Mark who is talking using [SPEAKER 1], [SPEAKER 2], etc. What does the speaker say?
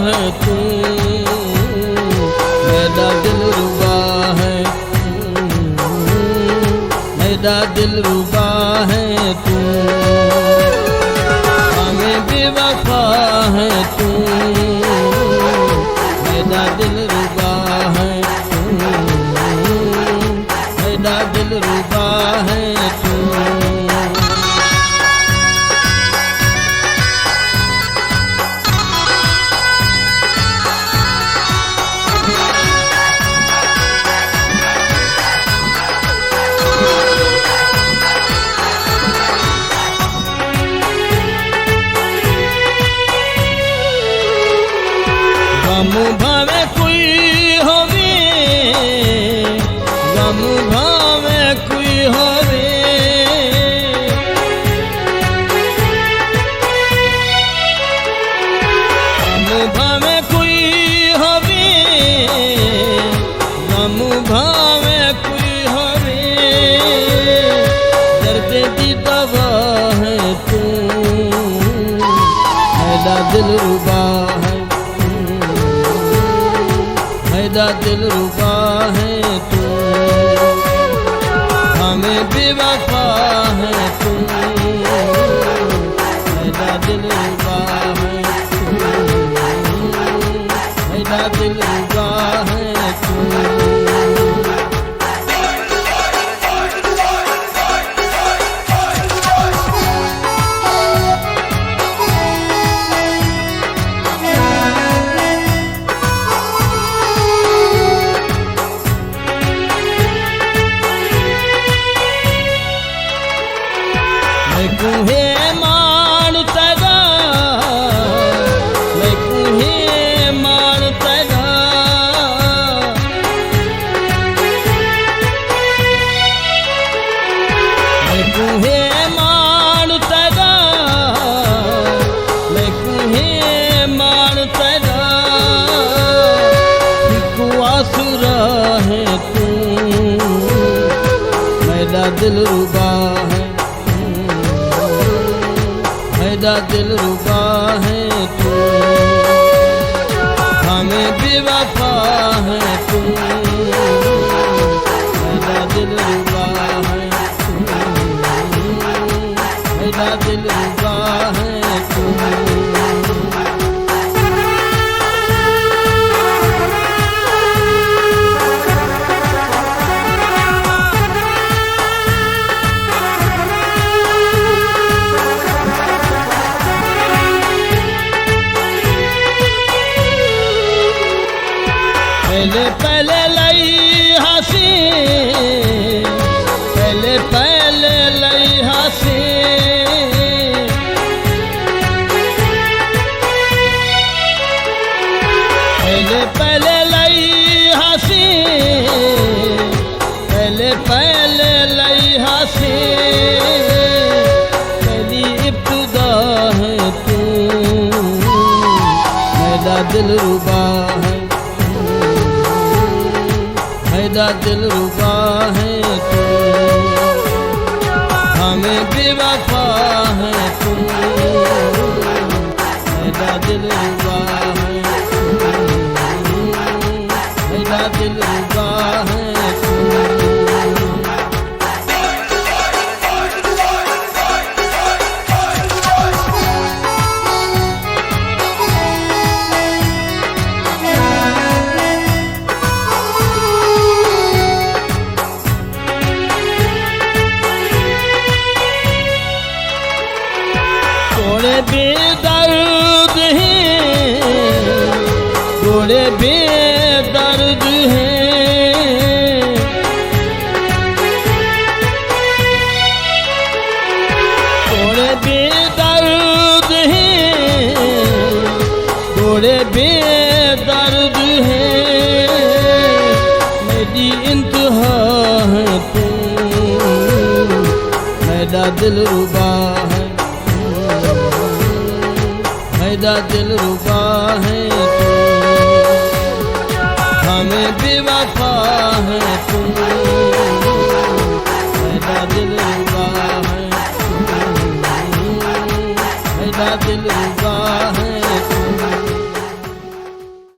[SPEAKER 1] है तू, मेरा दिलरुबा है तू, मेरा दिलरुबा है तू, हमें बेवफा है तू, मेरा दिलरुबा है तू, मेरा दिलरुबा है तू। गम भावे कोई होवे, गम भावे कोई होवे, गम भावे कोई होवे, गम भावे कोई होवे, दर्द दी दवा है तू, मेरा दिलरुबा है, मेरा दिलरुबा है तू, हमें बेवफा है तू, मेरा दिलरुबा है तू, मेरा दिलरुबा है तू। मैं कुहे मान तेरा, मैं कुहे मान तेरा, मैं कुहे मान तेरा, मैं कुहे मान तेरा, तू आसुरा है तू, मेरा दिलरुबा है, मेरा दिलरुबा है तू, हमें बेवफा है तू, मेरा दिलरुबा है तू, मेरा दिलरुबा है तू। पहले पहले लई हंसी, पहले पहले लई हंसी, पहले पहले लई हंसी, पहले पहले लई हंसी, पहली इब्तिदा है तू, मेरा दिलरुबा है, मेरा दिलरुबा है तू, हमें बेवफा है तू, मेरा दिलरुबा है तू, मेरा दिलरुबा है तू। थोड़े बेदर्द हैं, थोड़े बेदर्द हैं, थोड़े बेदर्द हैं, थोड़े बेदर्द हैं, मेरी इंतहा है तू, मेरा दिलरुबा है, मेरा दिलरुबा है तू, हमें बेवफा है तू, मेरा दिलरुबा है तू, मेरा दिलरुबा